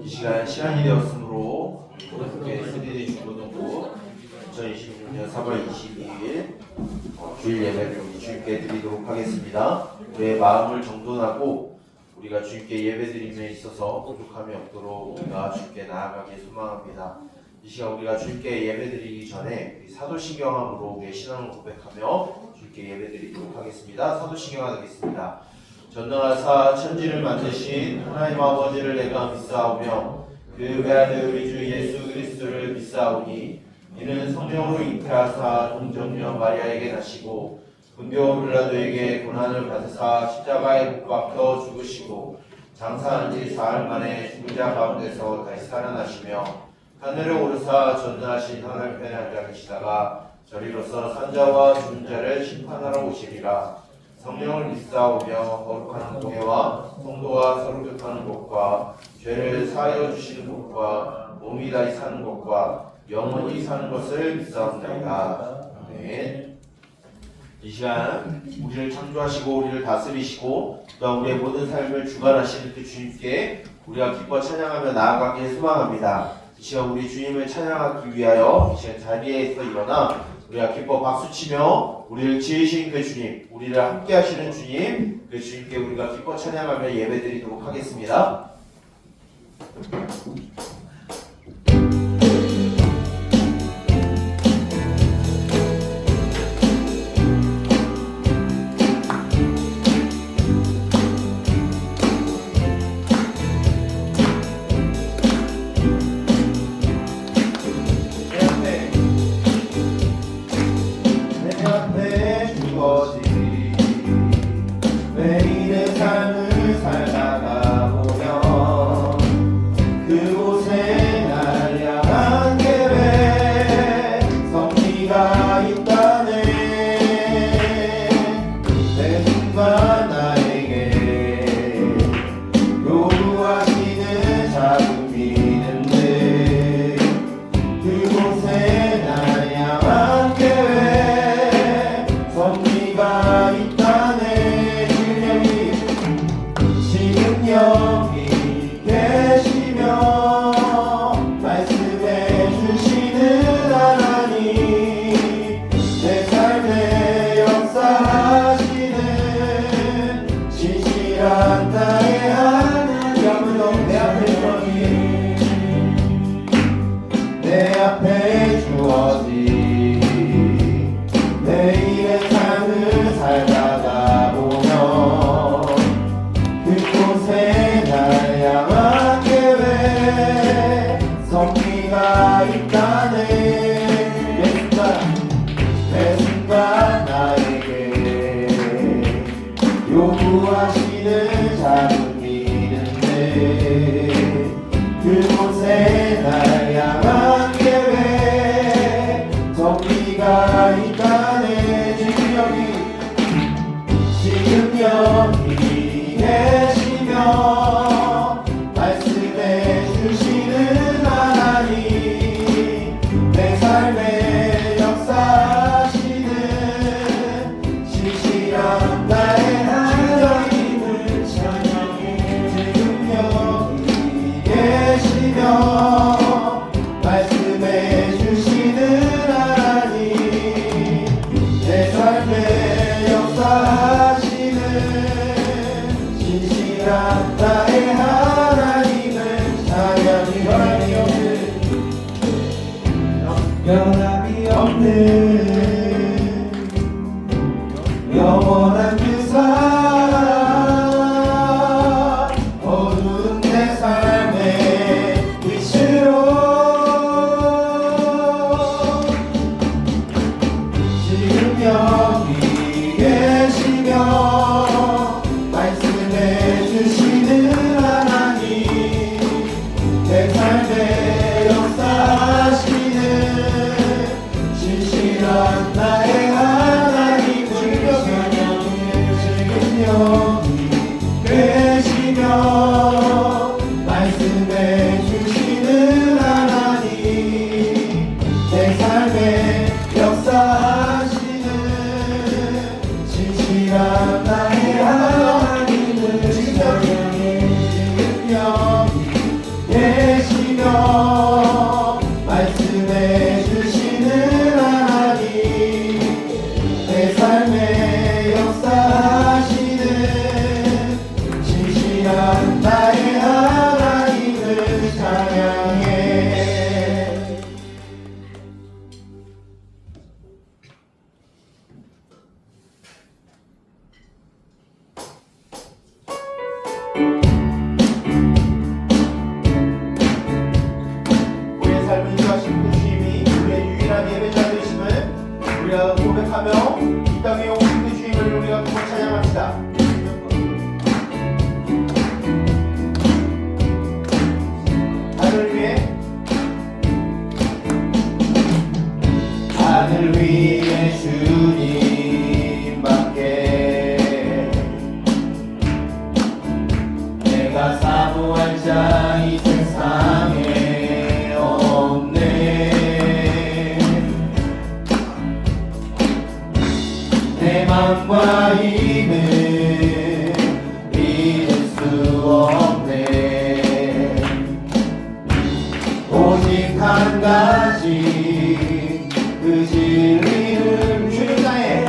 이 시간이 되었으므로 고등학교 3D 중고등부 2026년 4월 22일 주일 예배를 우리 주님께 드리도록 하겠습니다. 우리의 마음을 정돈하고 우리가 주님께 예배드림에 있어서 부족함이 없도록 우리가 주님께 나아가길 소망합니다. 이 시간 우리가 주님께 예배드리기 전에 사도신경함으로 우리의 신앙을 고백하며 주님께 예배드리도록 하겠습니다. 사도신경함 하겠습니다. 전능하사 천지를 만드신 하나님 아버지를 내가 믿사오며 그 외아들 우리 주 예수 그리스도를 믿사오니 이는 성령으로 잉태하사 동정녀 마리아에게 나시고 본디오 빌라도에게 고난을 받으사 십자가에 못 박혀 죽으시고 장사한 지 사흘 만에 죽은 자 가운데서 다시 살아나시며 하늘에 오르사 전능하신 하늘 편에 앉아 계시다가 저리로서 산자와 죽은 자를 심판하러 오시리라. 성령을 믿사오며 거룩한 교회와 성도와 서로 교통하는 것과 죄를 사하여 주시는 것과 몸이 다시 사는 것과 영원히 사는 것을 믿사옵나이다. 아멘. 이 시간 우리를 창조하시고 우리를 다스리시고 또한 우리의 모든 삶을 주관하시는 그 주님께 우리가 기뻐 찬양하며 나아가길 소망합니다. 이 시간 우리 주님을 찬양하기 위하여 이 시간 자리에서 일어나 우리가 기뻐 박수치며 우리를 지으신 그 주님, 우리를 함께 하시는 주님, 그 주님께 우리가 기뻐 찬양하며 예배드리도록 하겠습니다. 요구하시는 작은 믿음들 그곳에 날 향한 계획 정리가 있다네. 지금 여기 계시며 말씀해 주시는 하나님 내 삶의 역사하시는 신실한 나의 말씀해 주시는 하나님 내 삶의 역사하시는 신실한 나의 하나님을 찬양이 변함이 없는 영원한 그 사랑 어두운 내 삶의 빛으로 여기 계시며 말씀해 주시는 하나님 내 삶의 역사하시는 신실한 나의 하나님 주여 자 이 세상에 없네. 내 맘과 힘을 믿을 수 없네. 오직 한 가지 그 진리를 주는 나의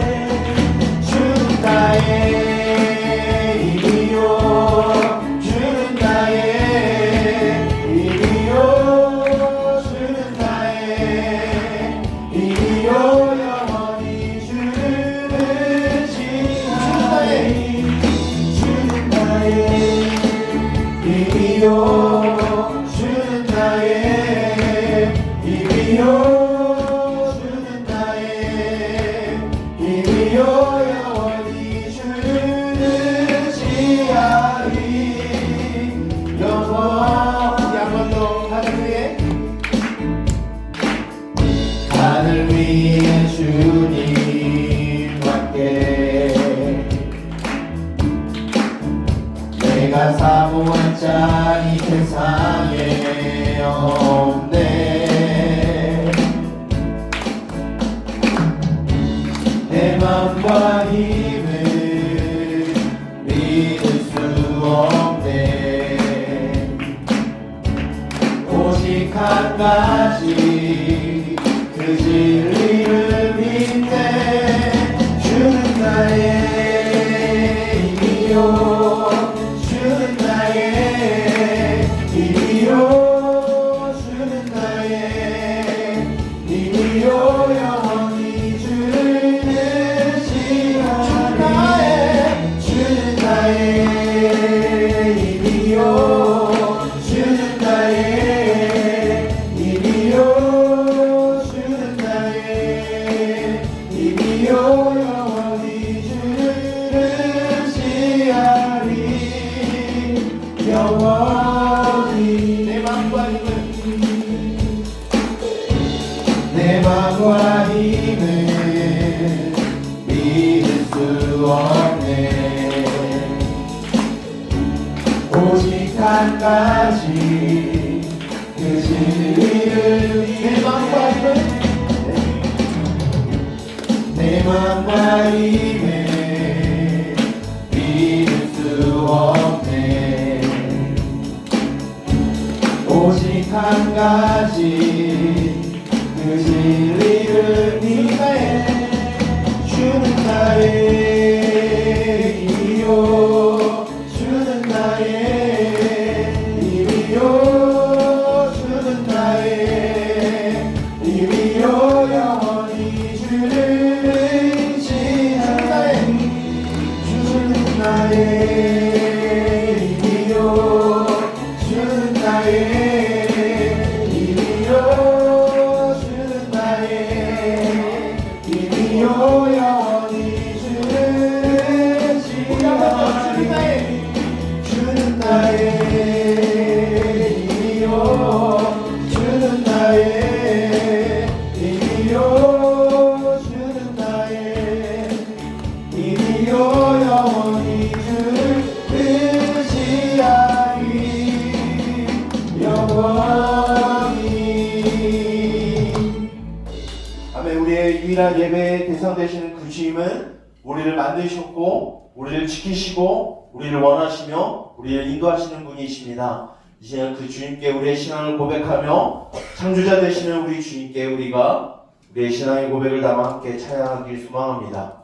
힘이요 주는 나의 힘이요 주는 나의 힘이요 영원히 주는 주는 나의 힘이요 주는 나의 힘이요 주는 나의 힘이요 영원히 주시하리. 영원히 한 번 더 하늘 위에 주님밖에 내가 사모한 자 이 세상에 없네. 내 맘과 힘을 믿을 수 없네. 오직 한 가지 그 진리를 믿네. 주는 나의 힘이요 주는 나의 힘이요 주는 나의 힘이요 영원히 주는 시하리. 주는 나의 힘이요 주는 나의 힘이요 주는 나의 힘이요 영원히 주는 시하리. 영원히 내 맘과 힘을 믿을 수 없네. 오직 한 가지 그 진리를 내 맘과 힘을 믿을 수 없네. 오직 한 가지 그 진리를 믿네. 주는 나의 힘이요 주는 나의 힘이요 주는 나의 힘이요 영원히 주는 시하리. 주는 나의 힘이요 주는 나의 힘이요 주는 나의 힘이요 영원히 주는 시하리. 주는 나의 힘이요 주는 나의 힘이요 주는 나의 힘이요 영원히 주시하리. 영원히. 아멘. 우리의 유일한 예배의 대상 되시는 그 주님은 우리를 만드셨고 우리를 지키시고 우리를 원하시며 우리를 인도하시는 분이십니다. 이제 그 주님께 우리의 신앙을 고백하며 창조자 되시는 우리 주님께 우리가 우리의 신앙의 고백을 담아 함께 찬양하길 소망합니다.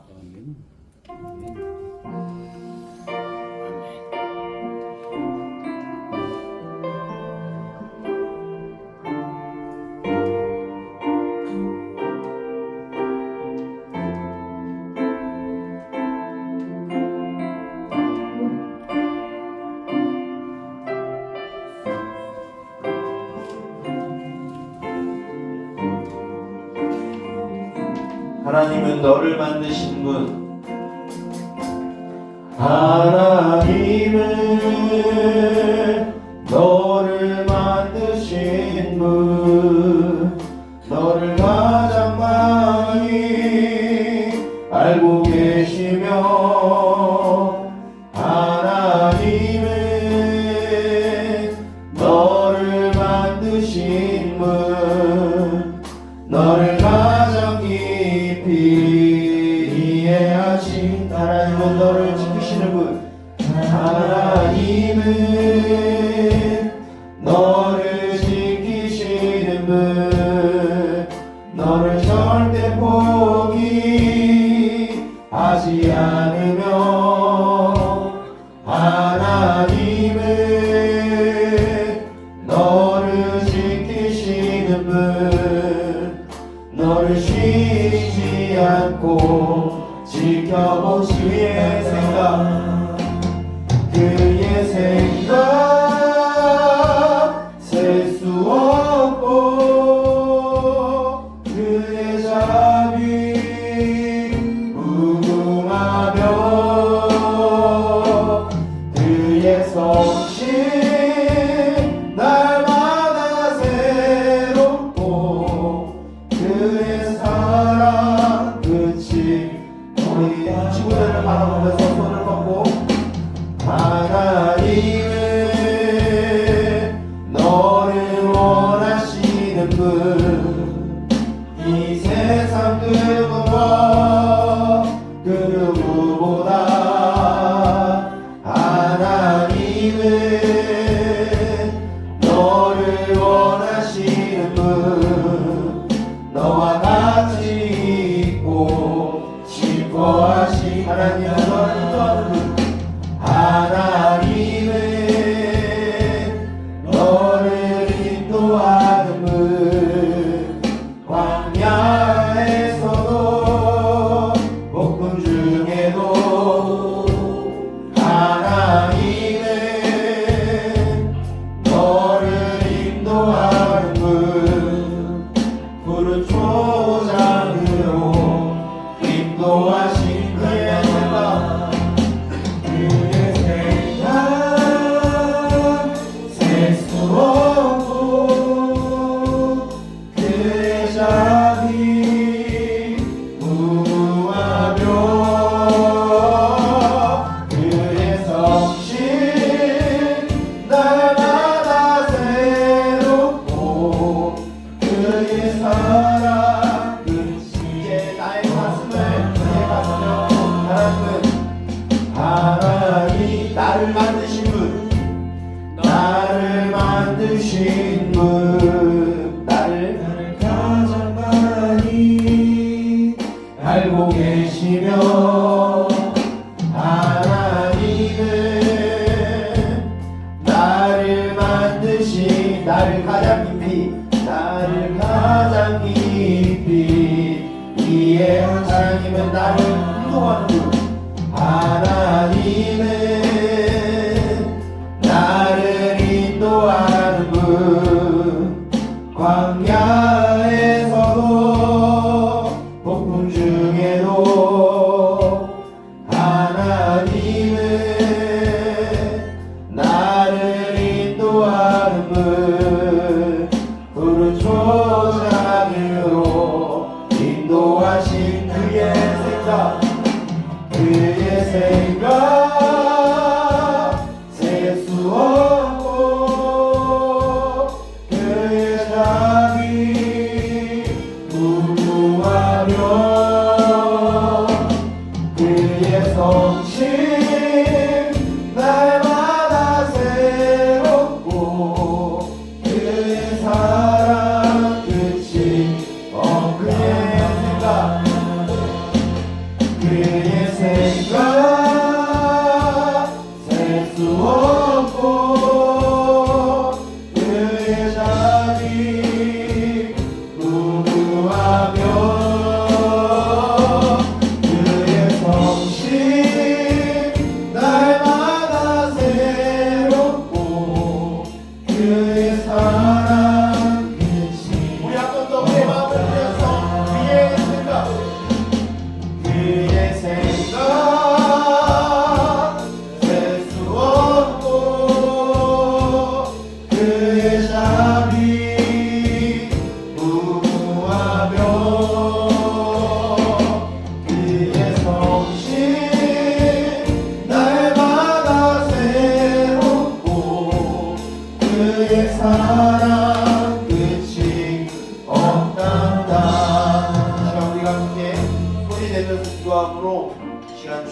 하나님은 너를 만드신 분. 하나님은 너를 만드신 분. 너를 가장 많이 알고 계시며 하나님은 하나님은 너를 지키시는 분, 너를 절대 포기하지 않으며, 하나님은 너를 지키시는 분, 너를 쉬지 않고 지켜보시. 그의 생각, 그의 생각 셀 수 없고, 그의 자비 무궁하며, 그의 성실 날마다 새롭고, 그의 사랑 끝이. 우리 친구들을 바라보면서 손을 뻗고, 하나님은 너를 원하시는 분, 이 세상 그 누구와 그 누구보다 하나님은 너를 원하시는 분, 너와 같이 있고 싶어하시. 하나님은 너를 인도하는 분, 하나님은 너를 인도하는 분, 광야에서도 폭풍 중에도 하나님은 너를 인도하는 분, 푸른 초장으로 인도하신 그의 생각, 그의 생각 셀 수 없고, 그의 자비 무궁하며, 그의 성실 날마다 새롭고, 그의 사랑 끝이에. 나의 가슴을 그의 가슴을 하나님, 나를 만드신 분, 나를 만드신 분, 나를 가장 많이 알고 계시며, 하나님은 나를 만드신, 나를 가장 깊이, 나를 가장 깊이 이해. 하나님은 나를 인도하는 분, 하나님은 나를 인도하는 분,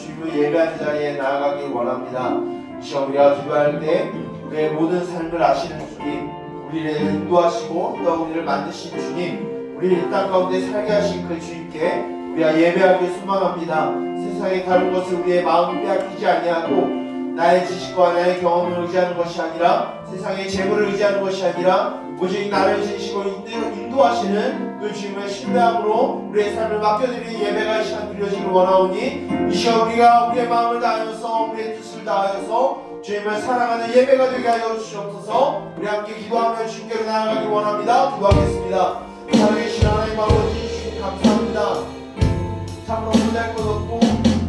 주님을 예배하는 자리에 나아가길 원합니다. 이 시간 우리가 기도할 때 우리의 모든 삶을 아시는 주님, 우리를 인도하시고 또 우리를 만드신 주님, 우리를 이 땅 가운데 살게 하신 그 주님께 우리가 예배하길 소망합니다. 세상의 다른 것을 우리의 마음을 빼앗기지 아니하고 나의 지식과 나의 경험을 의지하는 것이 아니라 세상의 재물을 의지하는 것이 아니라 오직 나를 지시고 인도하시는 그 주님을 신뢰함으로 우리의 삶을 맡겨드리는 예배가 이 시간 드려지길 원하오니 이 시간 우리가 우리의 마음을 다하여서 우리의 뜻을 다하여서 주님을 사랑하는 예배가 되게 하여 주시옵소서. 우리 함께 기도하며 주님께로 나아가길 원합니다. 기도하겠습니다. 살아계신 하나님 아버지 주님 감사합니다. 참으로 못할 것 없고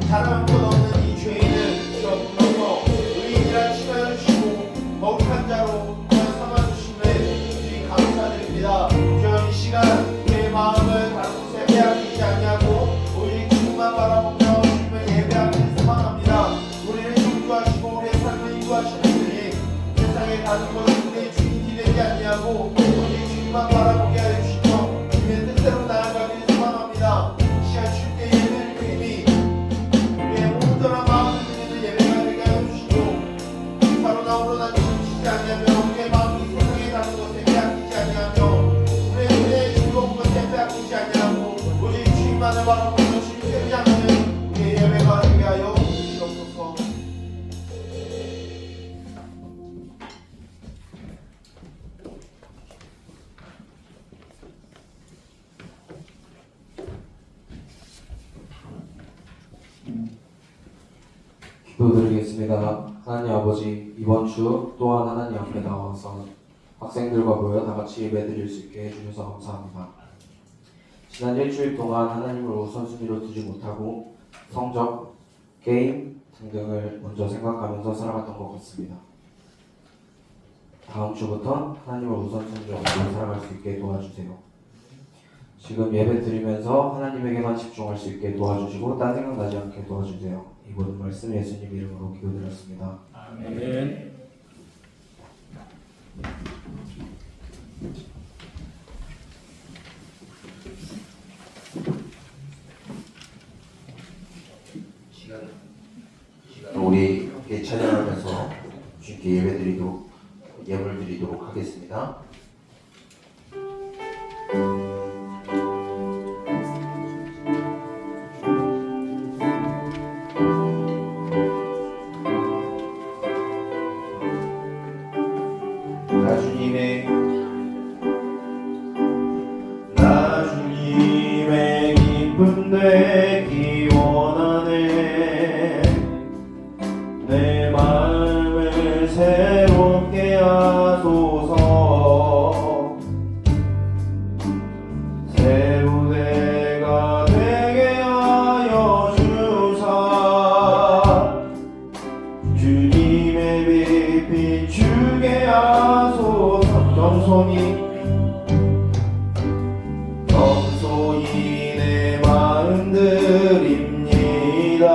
자랑할 것 없는 이 죄인을 주여 불러서 의인이란 칭하여 주시고 거룩한 자로 삼아주심에 주님 감사드립니다. 주여 이 시간 우리의 마음을 다른 곳에 빼앗기지 아니하고 오직 주님만 바라보며 주님을 예배하기를 소망합니다. 우리를 인도하시고 우리의 삶을 인도하시는 주님, 세상의 다른 것을 우리의 주인이 되지 아니하고 오직 주님만 바라보게 하여 주시며 주님의 뜻대로 나아가기를 소망합니다. 이 시간 주님께 예배를 드리니 우리의 온전한 마음을 드리는 예배가 되게 하여 주시고 바로 나오로나 지치지 아니하며 우리의 마음이 세상의 다른 것에 빼앗기지 아니하며 우리의 은혜의 즐거운 것에 빼앗기지 아니하고 오직 주님만을 바라보며 주님께로 향하는 우리의 예배가 되게 하여 주시옵소서. 기도드리겠습니다. 하나님 아버지, 이번 주 또한 하나님 앞에 나와서 학생들과 모여 다같이 예배드릴 수 있게 해주셔서 감사합니다. 지난 일주일 동안 하나님을 우선순위로 두지 못하고 성적, 게임 등등을 먼저 생각하면서 살아갔던 것 같습니다. 다음 주부터 하나님을 우선순위로 두고 살아갈 수 있게 도와주세요. 지금 예배 드리면서 하나님에게만 집중할 수 있게 도와주시고 딴 생각 나지 않게 도와주세요. 이 모든 말씀 예수님 이름으로 기도드렸습니다. 아멘. 우리 함께 찬양하면서 주님께 예물 드리도록 하겠습니다. 나 주님의 기쁨 되기 원하네. 내 마음을 새롭게 하소서. 새로 내가 되게 하여 주사. 주님의 빛 비추게 하소서. 겸손히 내 마음 드립니다.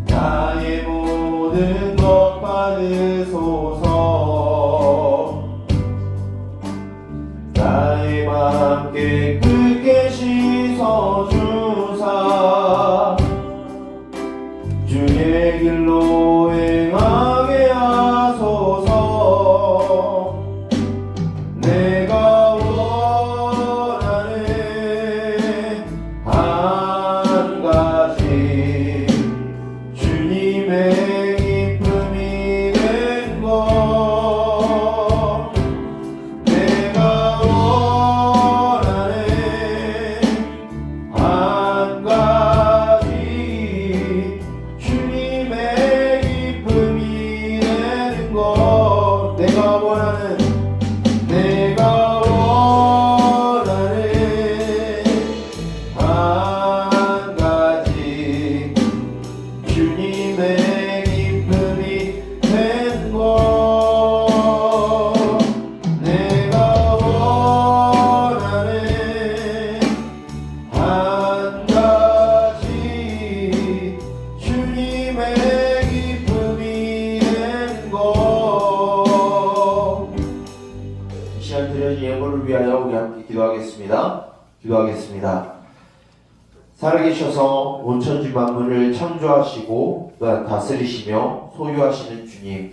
나의 모든 것 받으소서. 나의 맘 깨끗게 씻어주사. 주의 길로 행하게 하소서. 내가 원하는 한 가지 주님의 기쁨이 된 것. 내가 원하는 한 가지 주님의 기쁨이 되는 것. 내가 원하는 한 가지 주님의 기쁨이 된 것. 내가 원하는 한 가지 주님의 기쁨이 된 것. 이 시간 드려진 예물을 위하여 우리 함께 기도하겠습니다. 살아계셔서 온천지 만물을 창조하시고 또한 다스리시며 소유하시는 주님,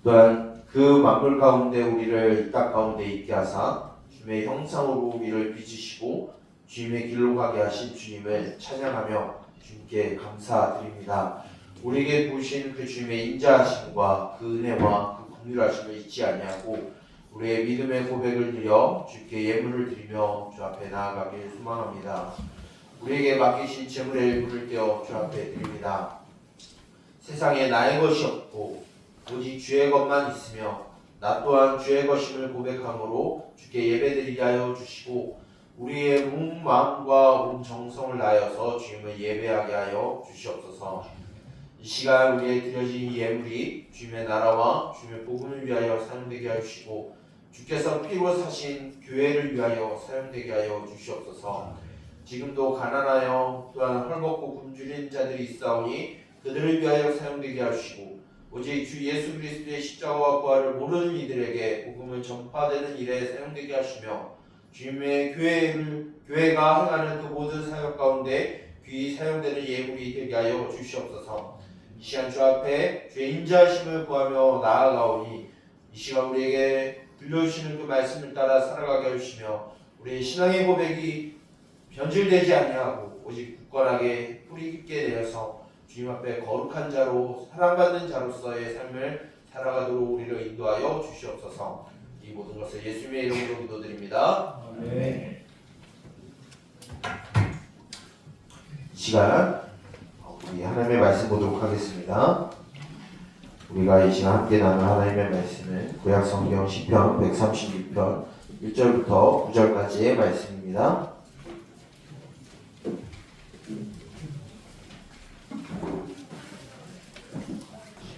또한 그 만물 가운데 우리를 이 땅 가운데 있게 하사 주님의 형상으로 우리를 빚으시고 주님의 길로 가게 하신 주님을 찬양하며 주님께 감사드립니다. 우리에게 부으신 그 주님의 인자하심과 그 은혜와 그 긍휼하심을 잊지 아니하고 우리의 믿음의 고백을 드려 주께 예물을 드리며 주 앞에 나아가길 소망합니다. 우리에게 맡기신 재물의 일부를 떼어 주 앞에 드립니다. 세상에 나의 것이 없고 오직 주의 것만 있으며 나 또한 주의 것임을 고백함으로 주께 예배드리게 하여 주시고 우리의 몸, 마음과 온 정성을 다하여서 주님을 예배하게 하여 주시옵소서. 이 시간 우리의 드려진 이 예물이 주님의 나라와 주님의 복음을 위하여 사용되게 하여 주시고 주께서 피로 사신 교회를 위하여 사용되게 하여 주시옵소서. 지금도 가난하여 또한 헐벗고 굶주린 자들이 있사오니 그들을 위하여 사용되게 하시고 오직 주 예수 그리스도의 십자가와 부활을 모르는 이들에게 복음을 전파되는 일에 사용되게 하시며 주님의 교회가 행하는 그 모든 사역 가운데 귀히 사용되는 예물이 되게 하여 주시옵소서. 이 시간 주 앞에 주의 인자하심을 구하며 나아가오니 이 시간 우리에게 들려주시는 그 말씀을 따라 살아가게 하시며 우리의 신앙의 고백이 변질되지 아니하고 오직 굳건하게 뿌리 깊게 내려서 주님 앞에 거룩한 자로 사랑받는 자로서의 삶을 살아가도록 우리를 인도하여 주시옵소서. 이 모든 것을 예수님의 이름으로 기도드립니다. 아멘. 이 시간 우리 하나님의 말씀 보도록 하겠습니다. 우리가 이 시간 함께 나눌 하나님의 말씀은 구약 성경 시편 136편 1절부터 9절까지의 말씀입니다.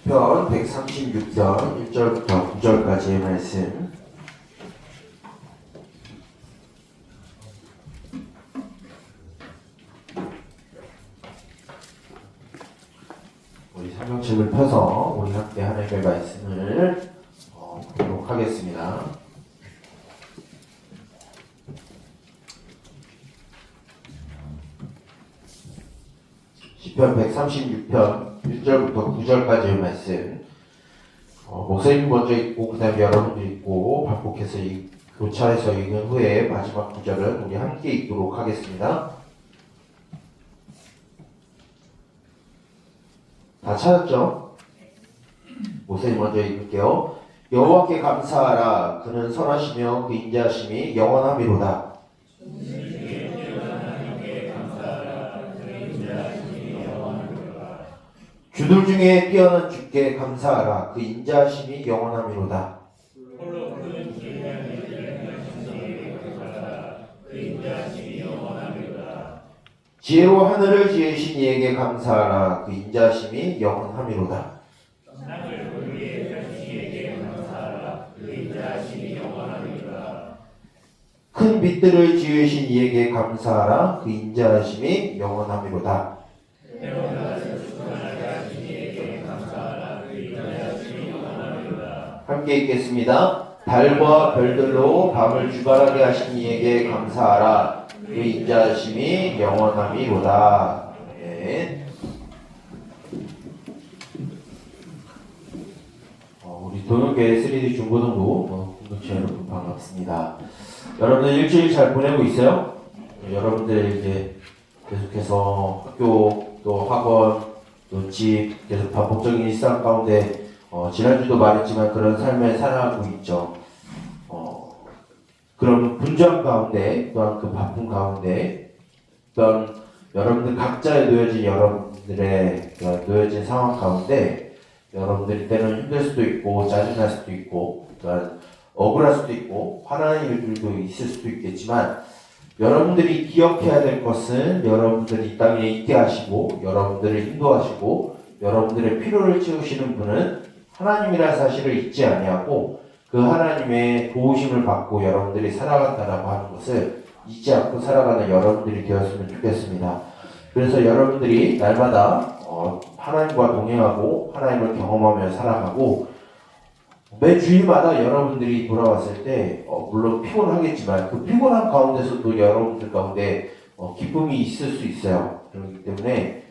시편 136편 1절부터 9절까지의 말씀. 우리 성경책을 펴서 우리 함께 하나님의 말씀을 보도록 하겠습니다. 시편 136편 1절부터 9절까지의 말씀. 목사님 먼저 읽고 그 다음에 여러분들 읽고 반복해서 교차해서 읽은 후에 마지막 구절은 우리 함께 읽도록 하겠습니다. 다 찾았죠? 목사님 먼저 읽을게요. 여호와께 감사하라. 그는 선하시며 그 인자하심이 영원하미로다. 주들 중에 뛰어난 주께 감사하라. 그 인자하심이 영원하미로다. 지혜로 하늘을 지으신 이에게 감사하라. 그 인자하심이 영원하미로다. 큰 빛들을 지으신 이에게 감사하라. 그 인자하심이 영원하미로다. 함께 읽겠습니다. 달과 별들로 밤을 주관하게 하신 이에게 감사하라. 그 인자하심이 영원하미로다. 네. 우리 동영교회 3D 중고등부 공동체 여러분 반갑습니다. 여러분들 일주일 잘 보내고 있어요? 여러분들 이제 계속해서 학교 또 학원 또 집 계속 반복적인 일상 가운데 지난주도 말했지만 그런 삶을 살아가고 있죠. 그런 분주함 가운데 또한 그 바쁜 가운데 또한 여러분들 각자에 여러분들의 놓여진 상황 가운데 여러분들이 때는 힘들 수도 있고 짜증날 수도 있고 또한 억울할 수도 있고 화나는 일들도 있을 수도 있겠지만 여러분들이 기억해야 될 것은 여러분들이 이 땅에 있게 하시고 여러분들을 인도하시고 여러분들의 필요를 채우시는 분은 하나님이라는 사실을 잊지 아니하고 그 하나님의 도우심을 받고 여러분들이 살아간다라고 하는 것을 잊지 않고 살아가는 여러분들이 되었으면 좋겠습니다. 그래서 여러분들이 날마다 하나님과 동행하고 하나님을 경험하며 살아가고 매 주일마다 여러분들이 돌아왔을 때 물론 피곤하겠지만 그 피곤한 가운데서도 여러분들 가운데 기쁨이 있을 수 있어요. 그렇기 때문에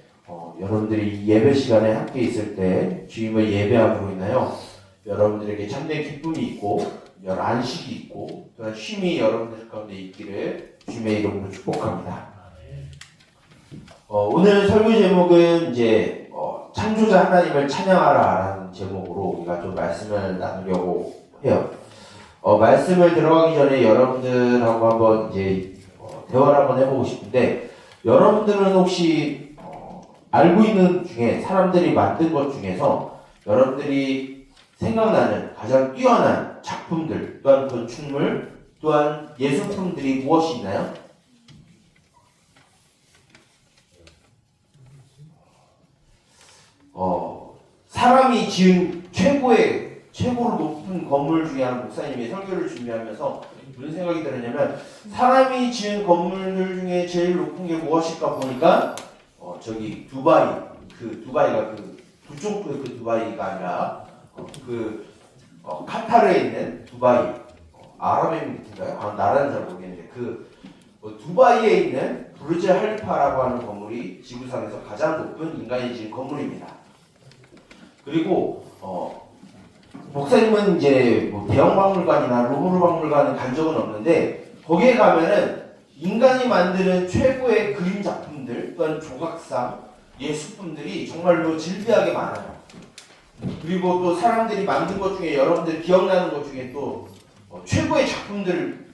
여러분들이 예배 시간에 함께 있을 때 주님을 예배함으로 인하여 여러분들에게 참된 기쁨이 있고 안식이 있고 또한 쉼이 여러분들 가운데 있기를 주님의 이름으로 축복합니다. 오늘 설교 제목은 이제 창조자 하나님을 찬양하라라는 제목으로 우리가 좀 말씀을 나누려고 해요. 말씀을 들어가기 전에 여러분들하고 한번 이제 대화를 한번 해보고 싶은데, 여러분들은 혹시 알고 있는 중에 사람들이 만든 것 중에서 여러분들이 생각나는 가장 뛰어난 작품들 또한 건축물 또한 예술품들이 무엇이 있나요? 사람이 지은 최고로 높은 건물 중에 하나, 목사님이 설교를 준비하면서 무슨 생각이 들었냐면, 사람이 지은 건물들 중에 제일 높은 게 무엇일까 보니까 저기 두바이가 북쪽 그 두바이가 아니라 카타르에 있는 두바이, 아랍에미리트인가요? 나라는 잘 모르겠는데 두바이에 있는 부르즈 할리파라고 하는 건물이 지구상에서 가장 높은 인간이 지은 건물입니다. 그리고 목사님은 이제 대형 박물관이나 루브르 박물관은 간 적은 없는데, 거기에 가면은 인간이 만드는 최고의 그림 작품들 또한 조각상 예술품들이 정말로 질비하게 많아요. 그리고 또 사람들이 만든 것 중에 여러분들 기억나는 것 중에 또 최고의 작품들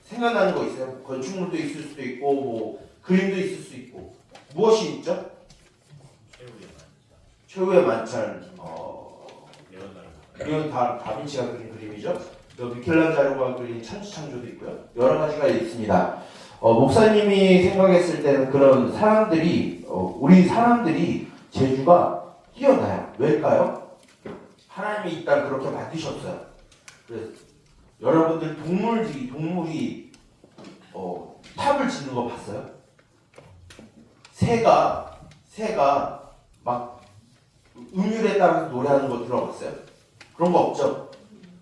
생각나는 거 있어요? 건축물도 있을 수도 있고 그림도 있을 수 있고. 무엇이 있죠? 최후의 만찬. 이건 다 다빈치가 그린 그림이죠. 미켈란젤로가 그린 천지창조도 있고요. 여러 가지가 있습니다. 목사님이 생각했을 때는 그런 사람들이 우리 사람들이 재주가 뛰어나요. 왜일까요? 하나님이 일단 그렇게 만드셨어요. 그래서 여러분들 동물이 탑을 짓는 거 봤어요? 새가 막 음율에 따라서 노래하는 거 들어봤어요? 그런 거 없죠?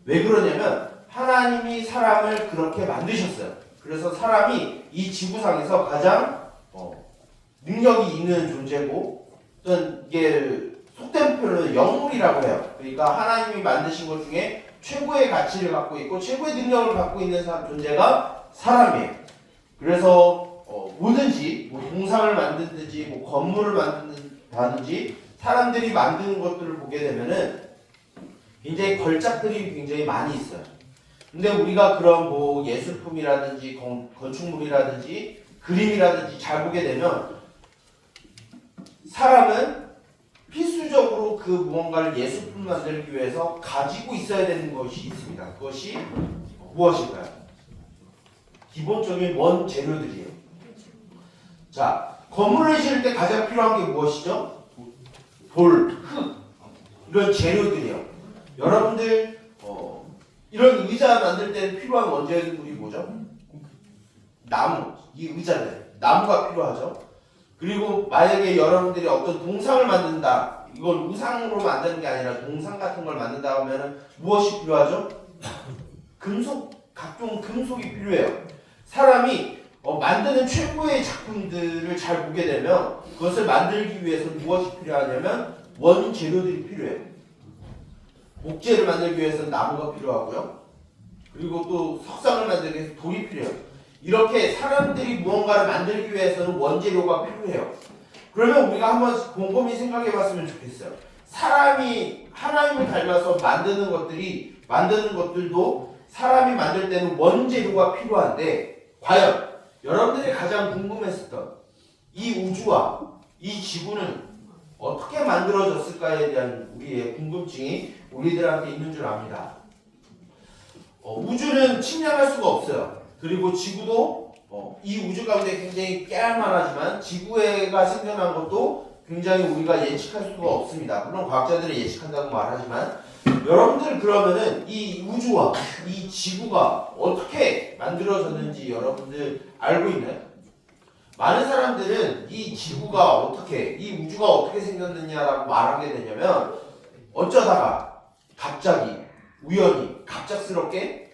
왜 그러냐면 하나님이 사람을 그렇게 만드셨어요. 그래서 사람이 이 지구상에서 가장 능력이 있는 존재고, 또는 이게 속된 표현으로 영물이라고 해요. 그러니까 하나님이 만드신 것 중에 최고의 가치를 갖고 있고 최고의 능력을 갖고 있는 존재가 사람이에요. 그래서 뭐든지 동상을 만든든지 건물을 만든다든지 사람들이 만드는 것들을 보게 되면은 굉장히 걸작들이 굉장히 많이 있어요. 근데 우리가 그런 예술품이라든지 건축물이라든지 그림이라든지 잘 보게 되면 사람은 필수적으로 그 무언가를 예술품 만들기 위해서 가지고 있어야 되는 것이 있습니다. 그것이 무엇일까요? 기본적인 원재료들이에요. 자, 건물을 지을 때 가장 필요한 게 무엇이죠? 돌, 흙, 이런 재료들이요. 여러분들 이런 의자 만들 때 필요한 원재료들이 뭐죠? 나무, 이 의자들, 나무가 필요하죠. 그리고 만약에 여러분들이 어떤 동상을 만든다, 이걸 우상으로 만드는 게 아니라 동상 같은 걸 만든다 하면은 무엇이 필요하죠? 각종 금속이 필요해요. 사람이 만드는 최고의 작품들을 잘 보게 되면 그것을 만들기 위해서 무엇이 필요하냐면 원재료들이 필요해요. 목재를 만들기 위해서는 나무가 필요하고요. 그리고 또 석상을 만들기 위해서 돌이 필요해요. 이렇게 사람들이 무언가를 만들기 위해서는 원재료가 필요해요. 그러면 우리가 한번 곰곰이 생각해 봤으면 좋겠어요. 사람이 하나님을 닮아서 만드는 것들도 사람이 만들 때는 원재료가 필요한데, 과연 여러분들이 가장 궁금했었던 이 우주와 이 지구는 어떻게 만들어졌을까에 대한 우리의 궁금증이 우리들한테 있는 줄 압니다. 우주는 측량할 수가 없어요. 그리고 지구도 이 우주 가운데 굉장히 깨알만하지만 지구가 생겨난 것도 굉장히 우리가 예측할 수가 없습니다. 물론 과학자들이 예측한다고 말하지만, 여러분들 그러면은 이 우주와 이 지구가 어떻게 만들어졌는지 여러분들 알고 있나요? 많은 사람들은 이 우주가 어떻게 생겼느냐라고 말하게 되냐면, 어쩌다가 갑자기 우연히 갑작스럽게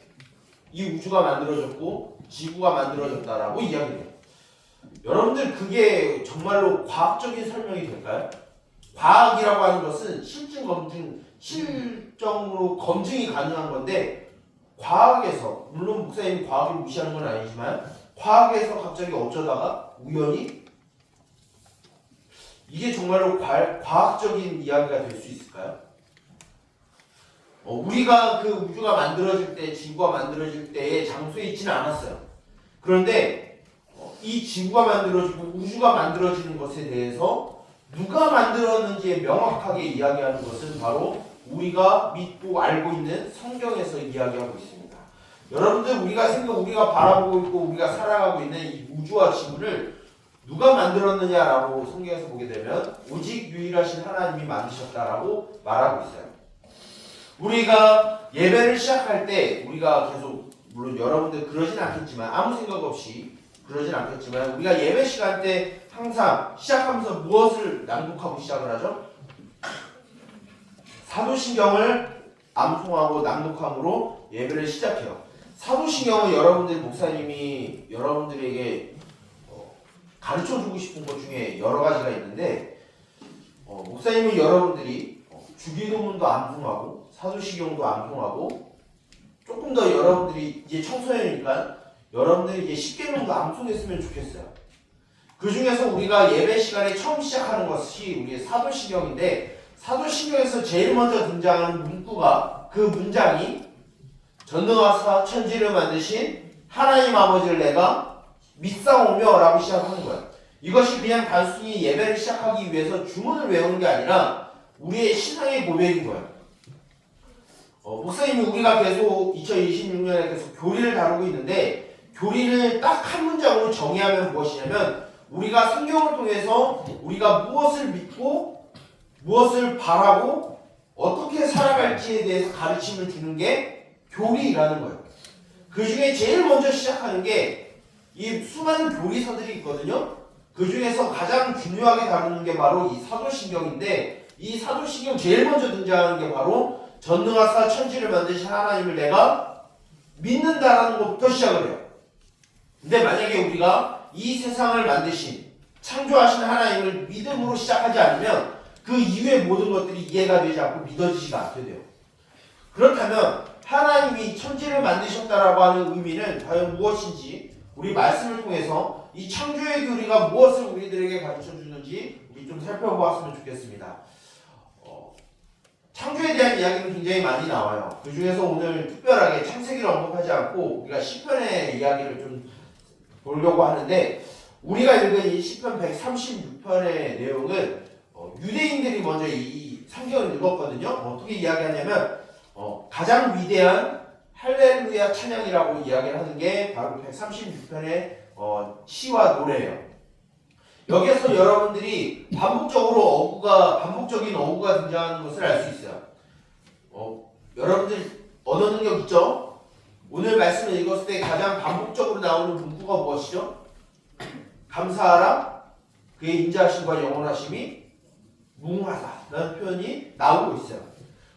이 우주가 만들어졌고 지구가 만들어졌다라고 이야기해요. 여러분들 그게 정말로 과학적인 설명이 될까요? 과학이라고 하는 것은 실증으로 검증이 가능한 건데 과학에서 물론 목사님이 과학을 무시하는 건 아니지만 과학에서 갑자기 어쩌다가 우연히 이게 정말로 과학적인 이야기가 될 수 있을까요? 우리가 그 우주가 만들어질 때, 지구가 만들어질 때의 장소에 있지는 않았어요. 그런데 이 지구가 만들어지고 우주가 만들어지는 것에 대해서 누가 만들었는지에 명확하게 이야기하는 것은 바로 우리가 믿고 알고 있는 성경에서 이야기하고 있습니다. 여러분들 우리가 바라보고 있고 우리가 살아가고 있는 이 우주와 지구를 누가 만들었느냐라고 성경에서 보게 되면 오직 유일하신 하나님이 만드셨다라고 말하고 있어요. 우리가 예배를 시작할 때 우리가 계속 물론 여러분들 그러진 않겠지만 아무 생각 없이 그러진 않겠지만 우리가 예배 시간 때 항상 시작하면서 무엇을 낭독하고 시작을 하죠? 사도신경을 암송하고 낭독함으로 예배를 시작해요. 사도신경은 여러분들 목사님이 여러분들에게 가르쳐주고 싶은 것 중에 여러 가지가 있는데 목사님은 여러분들이 주기도문도 암송하고 사도신경도 암송하고 조금 더 여러분들이 이제 청소년이니까 여러분들이 이제 십계명도 암송했으면 좋겠어요. 그 중에서 우리가 예배 시간에 처음 시작하는 것이 우리의 사도신경인데 사도신경에서 제일 먼저 등장하는 문구가 그 문장이 전능하사 천지를 만드신 하나님 아버지를 내가 믿사오며 라고 시작하는 거예요. 이것이 그냥 단순히 예배를 시작하기 위해서 주문을 외우는 게 아니라 우리의 신앙의 고백인 거예요. 목사님이 우리가 계속 2026년에 계속 교리를 다루고 있는데 교리를 딱 한 문장으로 정의하면 무엇이냐면 우리가 성경을 통해서 우리가 무엇을 믿고 무엇을 바라고 어떻게 살아갈지에 대해서 가르침을 주는 게 교리라는 거예요. 그 중에 제일 먼저 시작하는 게 이 수많은 교리서들이 있거든요. 그 중에서 가장 중요하게 다루는 게 바로 이 사도신경인데 이 사도신경 제일 먼저 등장하는 게 바로 전능하사 천지를 만드신 하나님을 내가 믿는다라는 것부터 시작을 해요. 근데 만약에 우리가 이 세상을 만드신 창조하신 하나님을 믿음으로 시작하지 않으면 그 이후의 모든 것들이 이해가 되지 않고 믿어지지가 않게 돼요. 그렇다면 하나님이 천지를 만드셨다라고 하는 의미는 과연 무엇인지 우리 말씀을 통해서 이 창조의 교리가 무엇을 우리들에게 가르쳐주는지 우리 좀 살펴보았으면 좋겠습니다. 창조에 대한 이야기는 굉장히 많이 나와요. 그 중에서 오늘 특별하게 창세기를 언급하지 않고 우리가 시편의 이야기를 좀 보려고 하는데 우리가 읽은 이 시편 136편의 내용은 유대인들이 먼저 이 성경을 읽었거든요. 어떻게 이야기하냐면 가장 위대한 할렐루야 찬양이라고 이야기를 하는 게 바로 136편의 시와 노래예요. 여기에서 여러분들이 반복적인 어구가 등장하는 것을 알 수 있어요. 여러분들 언어 능력 있죠? 오늘 말씀을 읽었을 때 가장 반복적으로 나오는 문구가 무엇이죠? 감사하라 그의 인자하심과 영원하심이 무궁하다라는 표현이 나오고 있어요.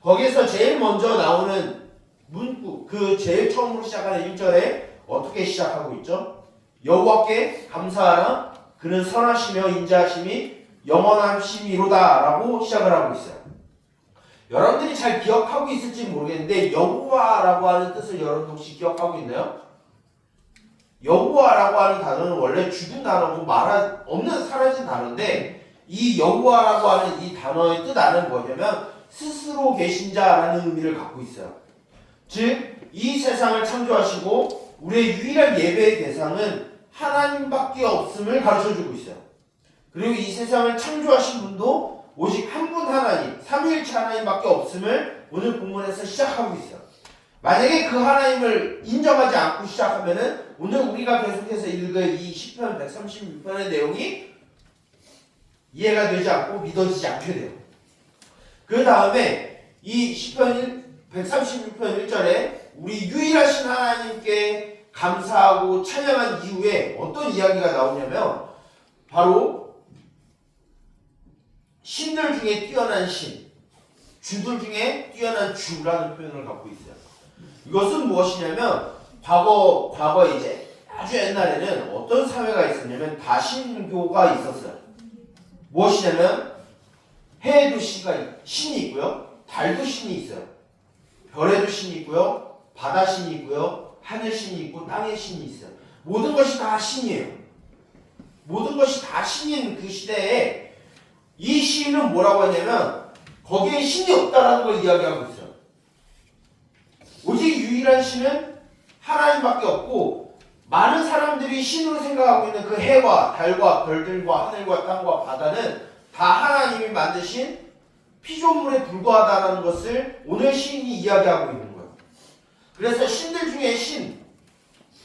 거기에서 제일 먼저 나오는 문구, 그 제일 처음으로 시작하는 1절에 어떻게 시작하고 있죠? 여호와께 감사하라 그는 선하시며 인자하심이 영원하심이로다 라고 시작을 하고 있어요. 여러분들이 잘 기억하고 있을지 모르겠는데 여호와라고 하는 뜻을 여러분 혹시 기억하고 있나요? 여호와라고 하는 단어는 원래 죽은 단어고 없는 사라진 단어인데 이 여호와라고 하는 이 단어의 뜻 안은 뭐냐면 스스로 계신 자라는 의미를 갖고 있어요. 즉 이 세상을 창조하시고 우리의 유일한 예배의 대상은 하나님밖에 없음을 가르쳐주고 있어요. 그리고 이 세상을 창조하신 분도 오직 한 분 하나님, 삼위일체 하나님밖에 없음을 오늘 본문에서 시작하고 있어요. 만약에 그 하나님을 인정하지 않고 시작하면은 오늘 우리가 계속해서 읽을 이 시편 136편의 내용이 이해가 되지 않고 믿어지지 않게 돼요. 그 다음에 이 시편 136편 1절에 우리 유일하신 하나님께 감사하고 찬양한 이후에 어떤 이야기가 나오냐면 바로 신들 중에 뛰어난 신, 주들 중에 뛰어난 주라는 표현을 갖고 있어요. 이것은 무엇이냐면 과거에 이제 아주 옛날에는 어떤 사회가 있었냐면 다신교가 있었어요. 무엇이냐면 해에도 신이 있고요. 달도 신이 있어요. 별에도 신이 있고요. 바다 신이 있고요. 하늘 신이 있고 땅의 신이 있어요. 모든 것이 다 신이에요. 모든 것이 다 신인 그 시대에 이 시인은 뭐라고 하냐면 거기에 신이 없다라는 걸 이야기하고 있어요. 오직 유일한 신은 하나님밖에 없고 많은 사람들이 신으로 생각하고 있는 그 해와 달과 별들과 하늘과 땅과 바다는 다 하나님이 만드신 피조물에 불과하다는 것을 오늘 시인이 이야기하고 있는 거예요. 그래서 신들 중에 신,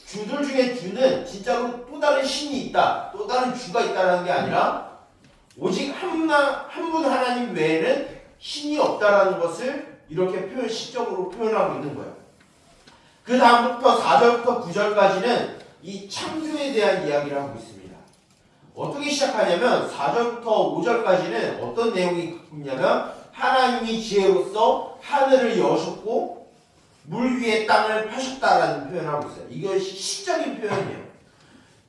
주들 중에 주는 진짜로 또 다른 신이 있다, 또 다른 주가 있다는 게 아니라 오직 한 분 하나님 외에는 신이 없다라는 것을 이렇게 시적으로 표현하고 있는 거예요. 그 다음부터 4절부터 9절까지는 이 창조에 대한 이야기를 하고 있습니다. 어떻게 시작하냐면 4절부터 5절까지는 어떤 내용이 갖고 있냐면 하나님이 지혜로서 하늘을 여셨고 물 위에 땅을 펴셨다라는 표현을 하고 있어요. 이것이 시적인 표현이에요.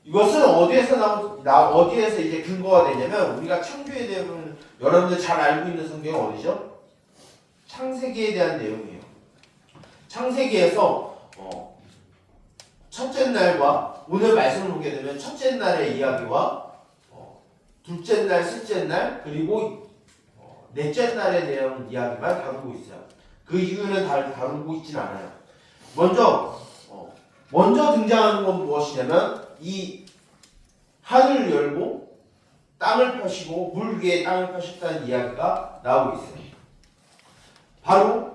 이것은 어디에서 이제 근거가 되냐면 우리가 창조에 대한 여러분들 잘 알고 있는 성경은 어디죠? 창세기에 대한 내용이에요. 창세기에서 첫째 날과 오늘 말씀을 보게 되면 첫째 날의 이야기와 둘째 날, 셋째 날 그리고 넷째 날에 대한 이야기만 다루고 있어요. 그 이유는 다루고 있진 않아요. 먼저 등장하는 건 무엇이냐면 이 하늘을 열고 땅을 펴시고 물 위에 땅을 펴셨다는 이야기가 나오고 있어요. 바로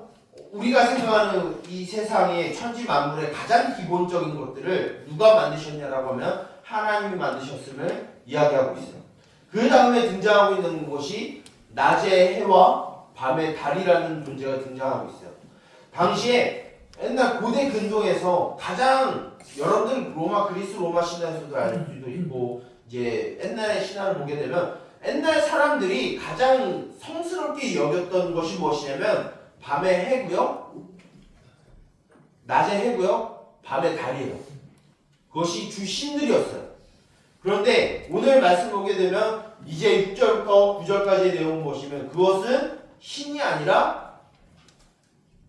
우리가 생각하는 이 세상의 천지 만물의 가장 기본적인 것들을 누가 만드셨냐라고 하면 하나님이 만드셨음을 이야기하고 있어요. 그 다음에 등장하고 있는 것이 낮의 해와 밤의 달이라는 존재가 등장하고 있어요. 당시에 옛날 고대 근동에서 가장 여러분들 그리스 로마 신화에서도 알 수도 있고 이제 옛날의 신화를 보게 되면 옛날 사람들이 가장 성스럽게 여겼던 것이 무엇이냐면 밤의 해고요, 낮의 해고요, 밤의 달이에요. 그것이 주 신들이었어요. 그런데 오늘 말씀 보게 되면 이제 6절부터 9절까지의 내용을 보시면 그것은 신이 아니라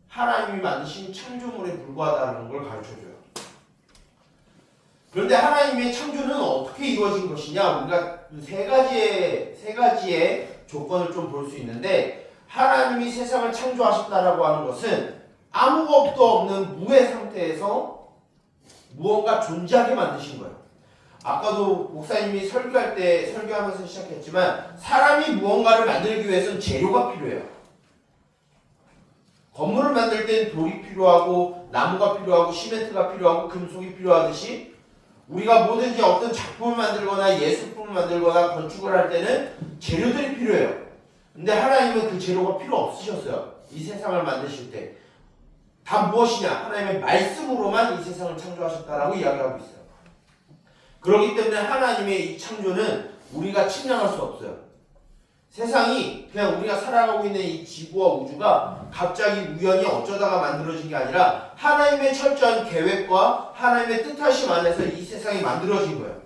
하나님이 만드신 창조물에 불과하다는 걸 가르쳐줘요. 그런데 하나님의 창조는 어떻게 이루어진 것이냐? 우리가 세 가지의 조건을 좀 볼 수 있는데 하나님이 세상을 창조하셨다라고 하는 것은 아무것도 없는 무의 상태에서 무언가 존재하게 만드신 거예요. 아까도 목사님이 설교하면서 시작했지만 사람이 무언가를 만들기 위해서는 재료가 필요해요. 건물을 만들 땐 돌이 필요하고 나무가 필요하고 시멘트가 필요하고 금속이 필요하듯이 우리가 뭐든지 어떤 작품을 만들거나 예술품을 만들거나 건축을 할 때는 재료들이 필요해요. 근데 하나님은 그 재료가 필요 없으셨어요. 이 세상을 만드실 때. 다 무엇이냐? 하나님의 말씀으로만 이 세상을 창조하셨다라고 이야기하고 있어요. 그렇기 때문에 하나님의 이 창조는 우리가 측량할 수 없어요. 세상이 그냥 우리가 살아가고 있는 이 지구와 우주가 갑자기 우연히 어쩌다가 만들어진 게 아니라 하나님의 철저한 계획과 하나님의 뜻하심 안에서 이 세상이 만들어진 거예요.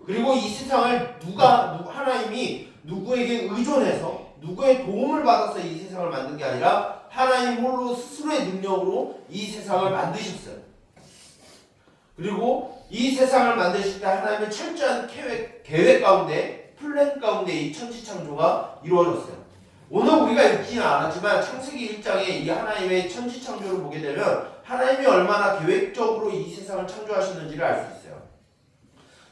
그리고 이 세상을 하나님이 누구에게 의존해서 누구의 도움을 받아서 이 세상을 만든 게 아니라 하나님 홀로 스스로의 능력으로 이 세상을 만드셨어요. 그리고 이 세상을 만드실 때 하나님의 철저한 계획 가운데 플랜 가운데 이 천지창조가 이루어졌어요. 오늘 우리가 읽지는 않았지만 창세기 1장에 이 하나님의 천지창조를 보게 되면 하나님이 얼마나 계획적으로 이 세상을 창조하셨는지를 알 수 있어요.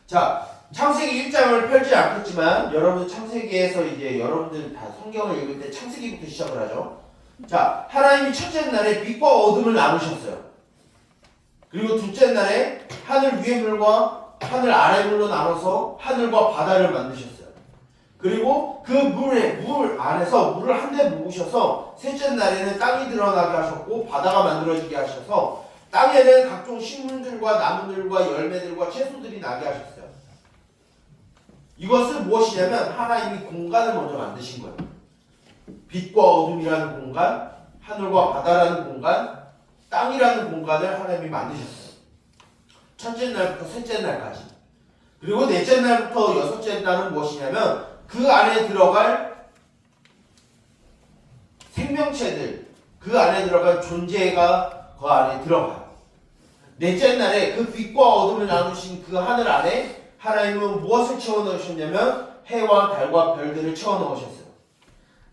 자, 창세기 1장을 펼지 않겠지만 여러분 창세기에서 이제 여러분들 다 성경을 읽을 때 창세기부터 시작을 하죠. 자, 하나님이 첫째 날에 빛과 어둠을 나누셨어요. 그리고 둘째 날에 하늘 위의 물과 하늘 아래 물로 나눠서 하늘과 바다를 만드셨어요. 그리고 그 물 안에서 물을 한데 모으셔서 셋째 날에는 땅이 드러나게 하셨고 바다가 만들어지게 하셔서 땅에는 각종 식물들과 나무들과 열매들과 채소들이 나게 하셨어요. 이것은 무엇이냐면 하나님이 공간을 먼저 만드신 거예요. 빛과 어둠이라는 공간, 하늘과 바다라는 공간, 땅이라는 공간을 하나님이 만드셨어요. 첫째 날부터 셋째 날까지. 그리고 넷째 날부터 여섯째 날은 무엇이냐면 그 안에 들어갈 생명체들, 그 안에 들어갈 존재가 그 안에 들어가요. 넷째 날에 그 빛과 어둠을 나누신 그 하늘 안에 하나님은 무엇을 채워 넣으셨냐면 해와 달과 별들을 채워 넣으셨어요.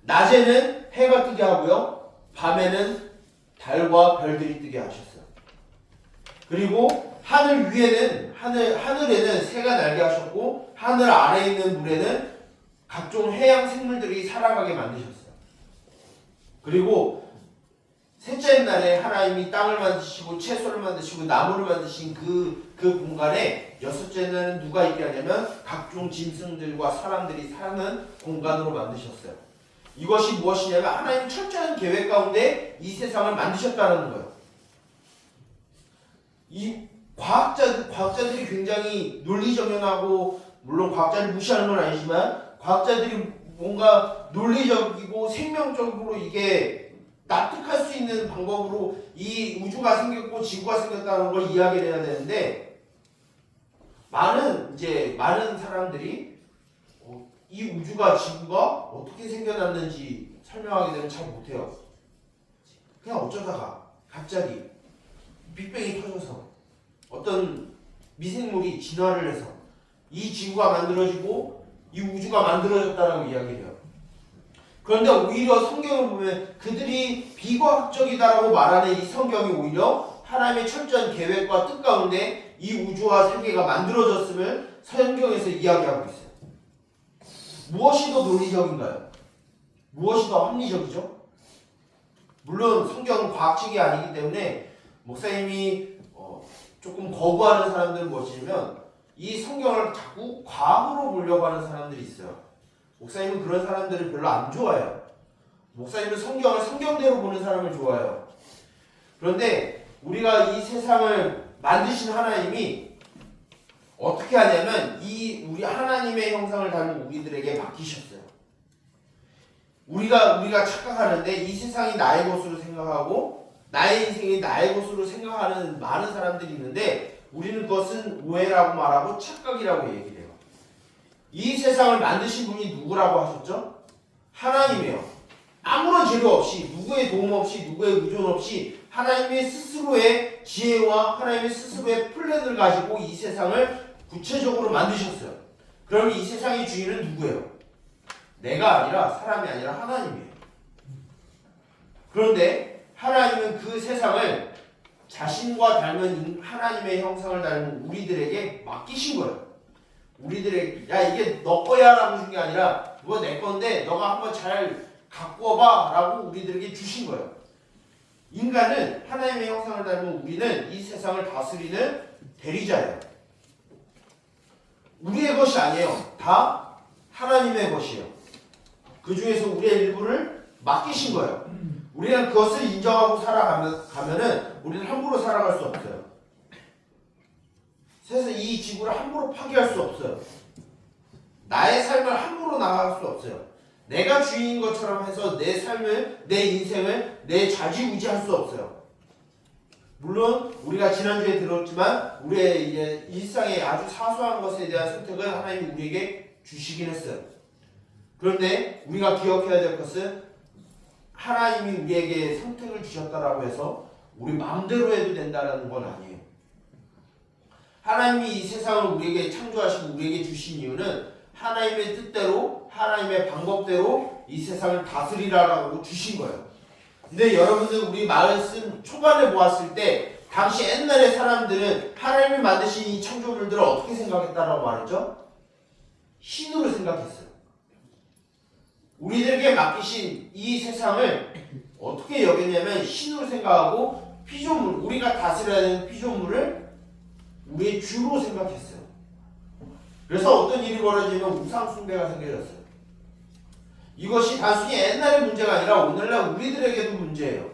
낮에는 해가 뜨게 하고요. 밤에는 달과 별들이 뜨게 하셨어요. 그리고 하늘 위에는 하늘에는 새가 날게 하셨고 하늘 아래에 있는 물에는 각종 해양 생물들이 살아가게 만드셨어요. 그리고 셋째 날에 하나님이 땅을 만드시고 채소를 만드시고 나무를 만드신 그 공간에 여섯째 날은 누가 있게 하냐면 각종 짐승들과 사람들이 사는 공간으로 만드셨어요. 이것이 무엇이냐면 하나님 철저한 계획 가운데 이 세상을 만드셨다는 거예요. 이 과학자들이 굉장히 논리정연하고, 물론 과학자를 무시하는 건 아니지만 과학자들이 뭔가 논리적이고 생명적으로 이게 납득할 수 있는 방법으로 이 우주가 생겼고 지구가 생겼다는 걸 이야기를 해야 되는데, 많은 사람들이 이 우주가 지구가 어떻게 생겨났는지 설명하게 되면 잘 못해요. 그냥 어쩌다가 갑자기 빅뱅이 터져서 어떤 미생물이 진화를 해서 이 지구가 만들어지고 이 우주가 만들어졌다라고 이야기를 해요. 그런데 오히려 성경을 보면 그들이 비과학적이다라고 말하는 이 성경이 오히려 하나님의 철저한 계획과 뜻 가운데 이 우주와 세계가 만들어졌음을 성경에서 이야기하고 있어요. 무엇이 더 논리적인가요? 무엇이 더 합리적이죠? 물론 성경은 과학책이 아니기 때문에 목사님이 조금 거부하는 사람들은 무엇이냐면 이 성경을 자꾸 과학으로 보려고 하는 사람들이 있어요. 목사님은 그런 사람들을 별로 안 좋아해요. 목사님은 성경을 성경대로 보는 사람을 좋아해요. 그런데 우리가 이 세상을 만드신 하나님이 어떻게 하냐면 이 우리 하나님의 형상을 닮은 우리들에게 맡기셨어요. 우리가 착각하는데 이 세상이 나의 것으로 생각하고 나의 인생이 나의 것으로 생각하는 많은 사람들이 있는데, 우리는 그것은 오해라고 말하고 착각이라고 얘기를 해요. 이 세상을 만드신 분이 누구라고 하셨죠? 하나님이에요. 아무런 재료 없이, 누구의 도움 없이, 누구의 의존 없이 하나님의 스스로의 지혜와 하나님의 스스로의 플랜을 가지고 이 세상을 구체적으로 만드셨어요. 그럼 이 세상의 주인은 누구예요? 내가 아니라, 사람이 아니라 하나님이에요. 그런데 하나님은 그 세상을 자신과 닮은 하나님의 형상을 닮은 우리들에게 맡기신 거예요. 우리들에게 야 이게 너 거야 라고 준 게 아니라 이거 내 건데 너가 한번 잘 갖고 와봐 라고 우리들에게 주신 거예요. 인간은 하나님의 형상을 닮은 우리는 이 세상을 다스리는 대리자예요. 우리의 것이 아니에요. 다 하나님의 것이에요. 그 중에서 우리의 일부를 맡기신 거예요. 우리는 그것을 인정하고 살아가면은 우리는 함부로 살아갈 수 없어요. 세상 이 지구를 함부로 파괴할 수 없어요. 나의 삶을 함부로 나아갈 수 없어요. 내가 주인인 것처럼 해서 내 삶을, 내 인생을 내 좌지우지할 수 없어요. 물론 우리가 지난주에 들었지만 우리의 이제 일상의 아주 사소한 것에 대한 선택을 하나님이 우리에게 주시긴 했어요. 그런데 우리가 기억해야 될 것은 하나님이 우리에게 선택을 주셨다라고 해서 우리 마음대로 해도 된다는 건 아니에요. 하나님이 이 세상을 우리에게 창조하시고 우리에게 주신 이유는 하나님의 뜻대로, 하나님의 방법대로 이 세상을 다스리라라고 주신 거예요. 근데 여러분들 우리 말씀 초반에 보았을 때 당시 옛날의 사람들은 하나님이 만드신 이 창조물들을 어떻게 생각했다라고 말했죠? 신으로 생각했어요. 우리들에게 맡기신 이 세상을 어떻게 여겼냐면 신으로 생각하고 피조물, 우리가 다스려야 되는 피조물을 우리의 주로 생각했어요. 그래서 어떤 일이 벌어지면 우상 숭배가 생겨졌어요. 이것이 단순히 옛날의 문제가 아니라 오늘날 우리들에게도 문제예요.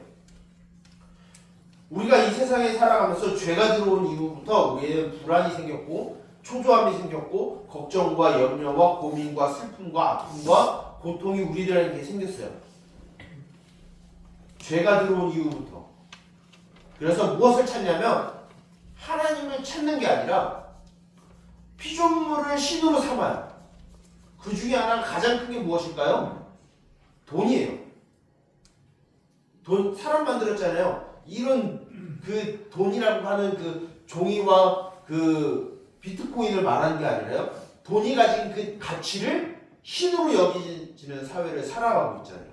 우리가 이 세상에 살아가면서 죄가 들어온 이후부터 우리에는 불안이 생겼고 초조함이 생겼고 걱정과 염려와 고민과 슬픔과 아픔과 고통이 우리들에게 생겼어요. 죄가 들어온 이후부터. 그래서 무엇을 찾냐면 하나님을 찾는 게 아니라 피조물을 신으로 삼아요. 그 중에 하나가 가장 큰 게 무엇일까요? 돈이에요. 돈, 사람 만들었잖아요. 이런 그 돈이라고 하는 그 종이와 그 비트코인을 말하는 게 아니라요. 돈이 가진 그 가치를 신으로 여기지는 사회를 살아가고 있잖아요.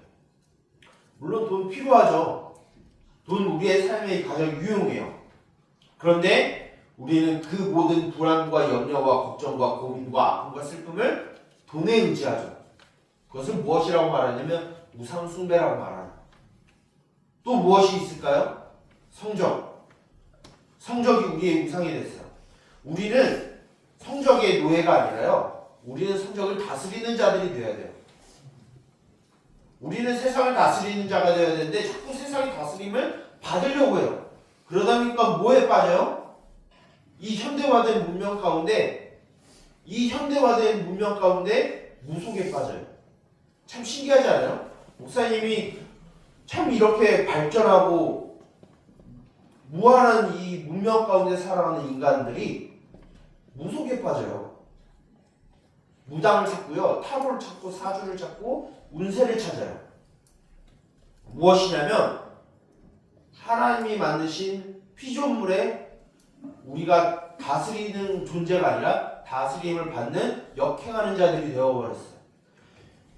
물론 돈 필요하죠. 돈 우리의 삶에 가장 유용해요. 그런데 우리는 그 모든 불안과 염려와 걱정과 고민과 아픔과 슬픔을 돈에 의지하죠. 그것을 무엇이라고 말하냐면 우상 숭배라고 말하는. 또 무엇이 있을까요? 성적. 성적이 우리의 우상이 됐어요. 우리는 성적의 노예가 아니라요. 우리는 성적을 다스리는 자들이 되어야 돼요. 우리는 세상을 다스리는 자가 되어야 되는데 자꾸 세상의 다스림을 받으려고 해요. 그러다 보니까 뭐에 빠져요? 이 현대화된 문명 가운데 무속에 빠져요. 참 신기하지 않아요? 목사님이 참 이렇게 발전하고 무한한 이 문명 가운데 살아가는 인간들이 무속에 빠져요. 무당을 찾고요. 타로를 찾고 사주를 찾고 운세를 찾아요. 무엇이냐면 하나님이 만드신 피조물에 우리가 다스리는 존재가 아니라 다스림을 받는 역행하는 자들이 되어버렸어요.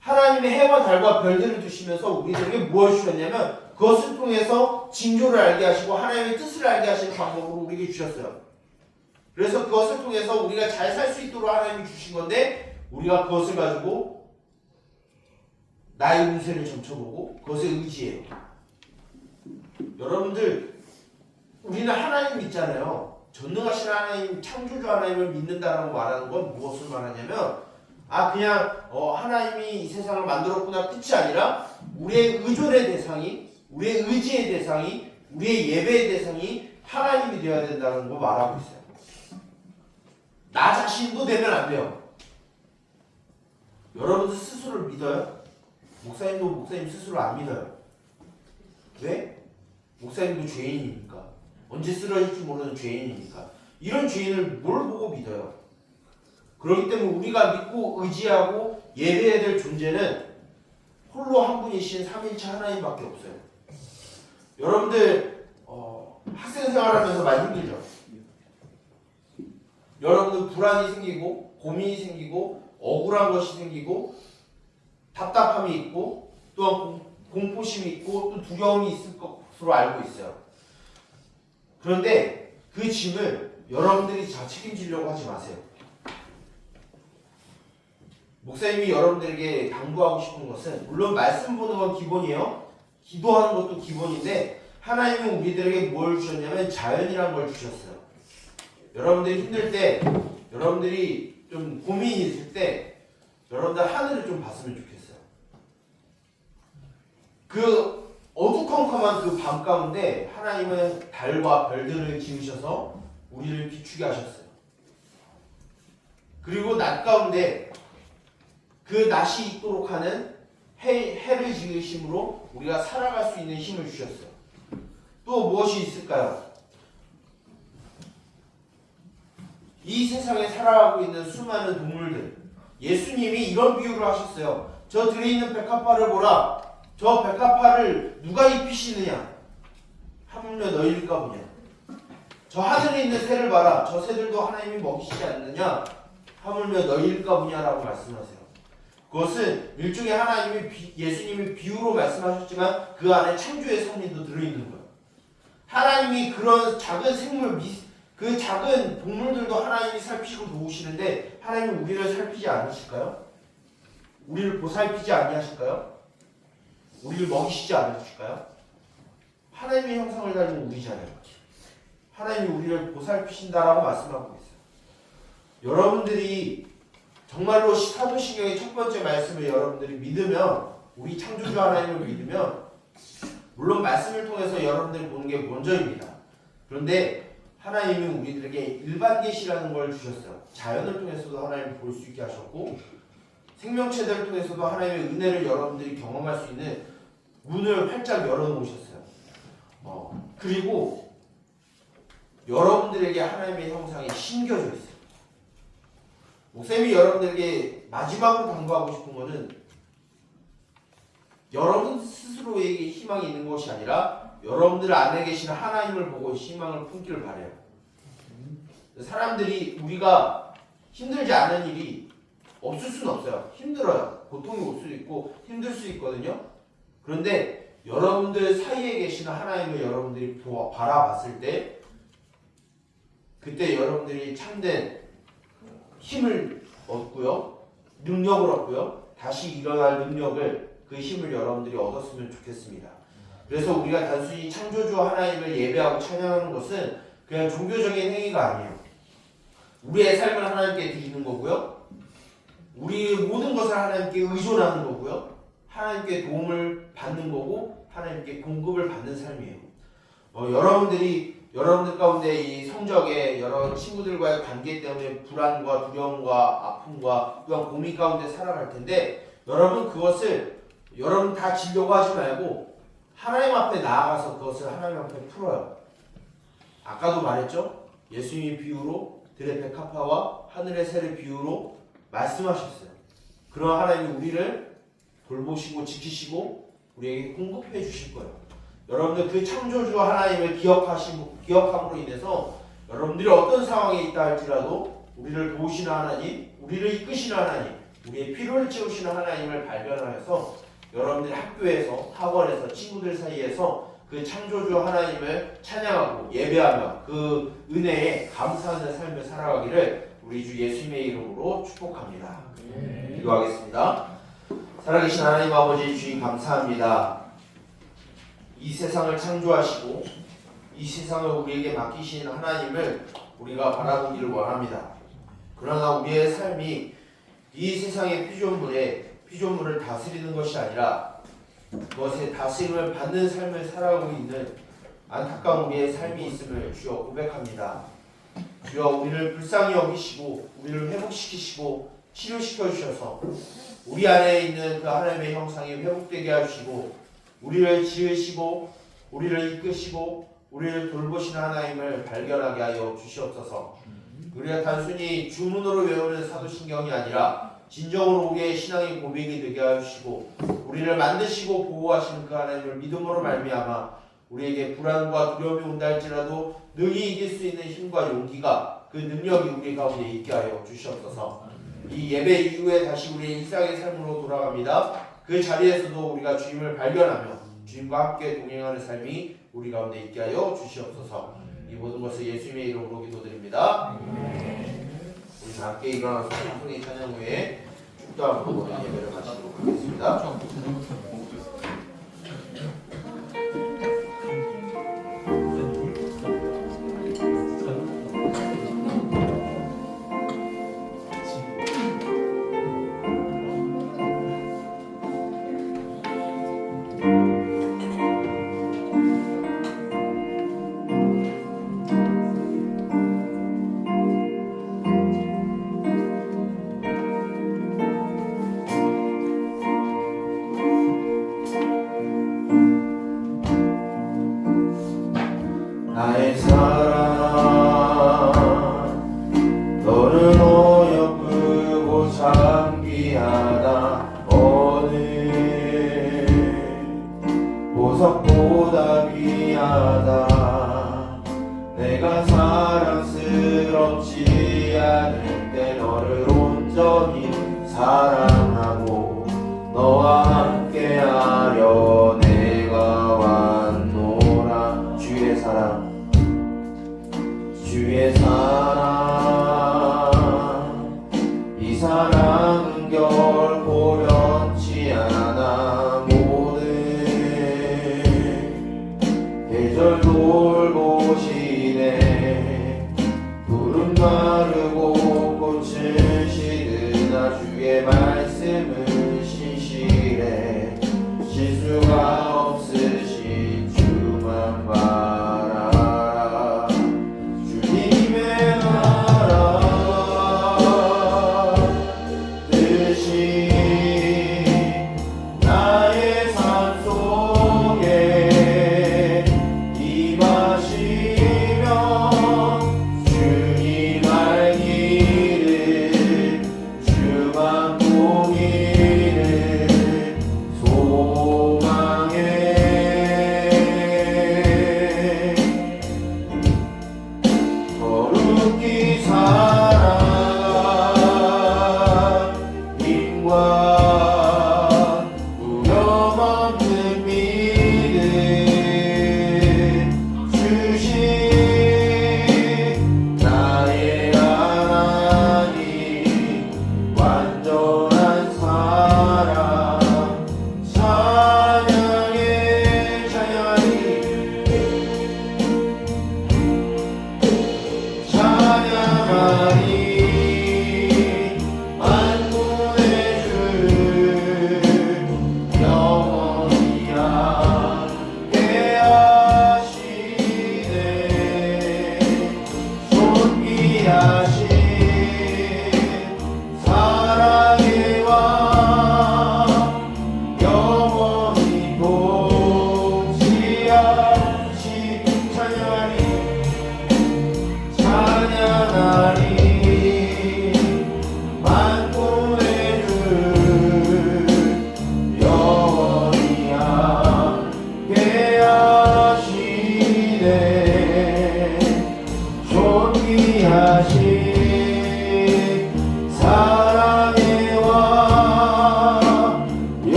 하나님의 해와 달과 별들을 두시면서 우리들에게 무엇을 주셨냐면 그것을 통해서 징조를 알게 하시고 하나님의 뜻을 알게 하시는 방법으로 우리에게 주셨어요. 그래서 그것을 통해서 우리가 잘 살 수 있도록 하나님이 주신 건데 우리가 그것을 가지고 나의 운세를 점쳐보고 그것에 의지해요. 여러분들 우리는 하나님 믿잖아요. 전능하신 하나님, 창조주 하나님을 믿는다라고 말하는 건 무엇을 말하냐면 그냥 하나님이 이 세상을 만들었구나 끝이 아니라 우리의 의존의 대상이, 우리의 의지의 대상이, 우리의 예배의 대상이 하나님이 되어야 된다는 거 말하고 있어요. 나 자신도 되면 안 돼요. 여러분들 스스로를 믿어요? 목사님도 목사님 스스로 안 믿어요. 왜? 목사님도 죄인이니까. 언제 쓰러질지 모르는 죄인이니까. 이런 죄인을 뭘 보고 믿어요? 그렇기 때문에 우리가 믿고 의지하고 예배해야 될 존재는 홀로 한 분이신 삼위일체 하나님밖에 없어요. 여러분들 학생 생활하면서 많이 힘들죠? 여러분들 불안이 생기고 고민이 생기고 억울한 것이 생기고 답답함이 있고 또한 공포심이 있고 또 두려움이 있을 것으로 알고 있어요. 그런데 그 짐을 여러분들이 다 책임지려고 하지 마세요. 목사님이 여러분들에게 당부하고 싶은 것은 물론 말씀 보는 건 기본이에요. 기도하는 것도 기본인데 하나님은 우리들에게 뭘 주셨냐면 자연이라는 걸 주셨어요. 여러분들이 힘들 때, 여러분들이 좀 고민이 있을 때 여러분들 하늘을 좀 봤으면 좋겠어요. 그 어두컴컴한 그 밤 가운데 하나님은 달과 별들을 지으셔서 우리를 비추게 하셨어요. 그리고 낮 가운데 그 낮이 있도록 하는 해를 지으심으로 우리가 살아갈 수 있는 힘을 주셨어요. 또 무엇이 있을까요? 이 세상에 살아가고 있는 수많은 동물들, 예수님이 이런 비유를 하셨어요. 저 들에 있는 백합화를 보라. 저 백합화를 누가 입히시느냐? 하물며 너희일까 보냐. 저 하늘에 있는 새를 봐라. 저 새들도 하나님이 먹이시지 않느냐? 하물며 너희일까 보냐라고 말씀하세요. 그것은 일종의 하나님이 예수님이 비유로 말씀하셨지만 그 안에 창조의 섭리도 들어있는 거예요. 하나님이 그런 작은 생물, 그 작은 동물들도 하나님이 살피시고 도우시는데 하나님은 우리를 살피지 않으실까요? 우리를 보살피지 아니하실까요? 우리를 먹이시지 않으실까요? 하나님의 형상을 가진 우리잖아요. 하나님이 우리를 보살피신다라고 말씀하고 있어요. 여러분들이 정말로 사도신경의 첫 번째 말씀을 여러분들이 믿으면, 우리 창조주 하나님을 믿으면 물론 말씀을 통해서 여러분들이 보는 게 먼저입니다. 그런데 하나님이 우리들에게 일반 계시라는 걸 주셨어요. 자연을 통해서도 하나님을 볼 수 있게 하셨고 생명체들을 통해서도 하나님의 은혜를 여러분들이 경험할 수 있는 문을 활짝 열어놓으셨어요. 그리고 여러분들에게 하나님의 형상이 심겨져 있어요. 목사님이 여러분들에게 마지막으로 당부하고 싶은 것은 여러분 스스로에게 희망이 있는 것이 아니라 여러분들 안에 계시는 하나님을 보고 희망을 품기를 바래요. 사람들이 우리가 힘들지 않은 일이 없을 수는 없어요. 힘들어요. 고통이 올 수도 있고 힘들 수 있거든요. 그런데 여러분들 사이에 계시는 하나님을 여러분들이 바라봤을 때 그때 여러분들이 참된 힘을 얻고요. 능력을 얻고요. 다시 일어날 능력을 그 힘을 여러분들이 얻었으면 좋겠습니다. 그래서 우리가 단순히 창조주 하나님을 예배하고 찬양하는 것은 그냥 종교적인 행위가 아니에요. 우리의 삶을 하나님께 드리는 거고요. 우리 모든 것을 하나님께 의존하는 거고요. 하나님께 도움을 받는 거고 하나님께 공급을 받는 삶이에요. 여러분들 가운데 이 성적에 여러 친구들과의 관계 때문에 불안과 두려움과 아픔과 또한 고민 가운데 살아갈 텐데 여러분 그것을 여러분 다 지려고 하지 말고 하나님 앞에 나아가서 그것을 하나님 앞에 풀어요. 아까도 말했죠? 예수님이 비유로 들의 백합화와 하늘의 새를 비유로 말씀하셨어요. 그런 하나님이 우리를 돌보시고 지키시고 우리에게 공급해 주실 거예요. 여러분들 그 창조주 하나님을 기억함으로 인해서 여러분들이 어떤 상황에 있다 할지라도 우리를 도우시는 하나님, 우리를 이끄시는 하나님, 우리의 필요를 채우시는 하나님을 발견하여서 여러분들이 학교에서, 학원에서, 친구들 사이에서 그 창조주 하나님을 찬양하고 예배하며 그 은혜에 감사하는 삶을 살아가기를 우리 주 예수님의 이름으로 축복합니다. 기도하겠습니다. 살아계신 하나님 아버지 주님 감사합니다. 이 세상을 창조하시고 이 세상을 우리에게 맡기신 하나님을 우리가 바라보기를 원합니다. 그러나 우리의 삶이 이 세상의 피조물을 다스리는 것이 아니라 그것의 다스림을 받는 삶을 살아가고 있는 안타까운 우리의 삶이 있음을 주여 고백합니다. 주여 우리를 불쌍히 여기시고 우리를 회복시키시고 치료시켜 주셔서 우리 안에 있는 그 하나님의 형상이 회복되게 하시고 우리를 지으시고 우리를 이끄시고 우리를 돌보시는 하나님을 발견하게 하여 주시옵소서. 우리가 단순히 주문으로 외우는 사도신경이 아니라 진정으로 우리의 신앙의 고백이 되게 하시고 우리를 만드시고 보호하시는 그 하나님을 믿음으로 말미암아 우리에게 불안과 두려움이 온다 할지라도 능히 이길 수 있는 힘과 용기가 그 능력이 우리 가운데 있게 하여 주시옵소서. 이 예배 이후에 다시 우리의 일상의 삶으로 돌아갑니다. 그 자리에서도 우리가 주님을 발견하며 주님과 함께 동행하는 삶이 우리 가운데 있게 하여 주시옵소서. 이 모든 것을 예수님의 이름으로 기도드립니다. 우리 다 함께 일어나서 찬송의 찬양 후에 축도함으로 예배를 마치도록 하겠습니다. 나의 사랑 너는 어여쁘고 참귀하다 어느 보석보다 귀하다 내가 사랑스럽지 않을 때 너를 온전히 사랑하고 너와 함께하려 내가 왔노라. 주의 사랑 이 사랑은 결코 변치 않아 모든 계절 돌보시네 푸른 마르고 꽃을 시드나 주의 말씀은 신실해 실수가 없으신 주만 바라라. 주님의 나라 뜻이 나의 삶 속에 임하시며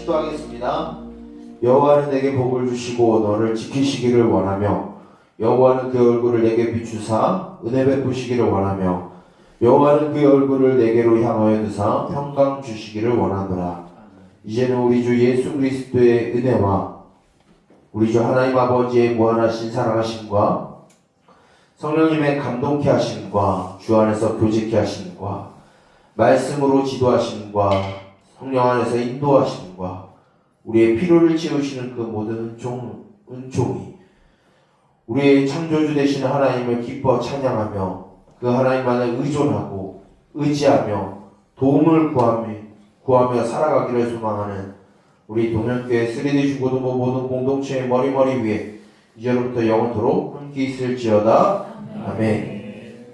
축도하겠습니다. 여호와는 내게 복을 주시고 너를 지키시기를 원하며 여호와는 그 얼굴을 내게 비추사 은혜 베푸시기를 원하며 여호와는 그 얼굴을 내게로 향하여 드사 평강 주시기를 원하노라. 이제는 우리 주 예수 그리스도의 은혜와 우리 주 하나님 아버지의 무한하신 사랑하심과 성령님의 감동케 하심과 주 안에서 교제케 하심과 말씀으로 지도하심과 성령 안에서 인도하심과 우리의 필요를 채우시는 그 모든 은총이 우리의 창조주 되시는 하나님을 기뻐 찬양하며 그 하나님만을 의존하고 의지하며 도움을 구하며 살아가기를 소망하는 우리 동현교회 3D 중고등부 모든 공동체의 머리 위에 이제로부터 영원토록 함께 있을지어다. 아멘.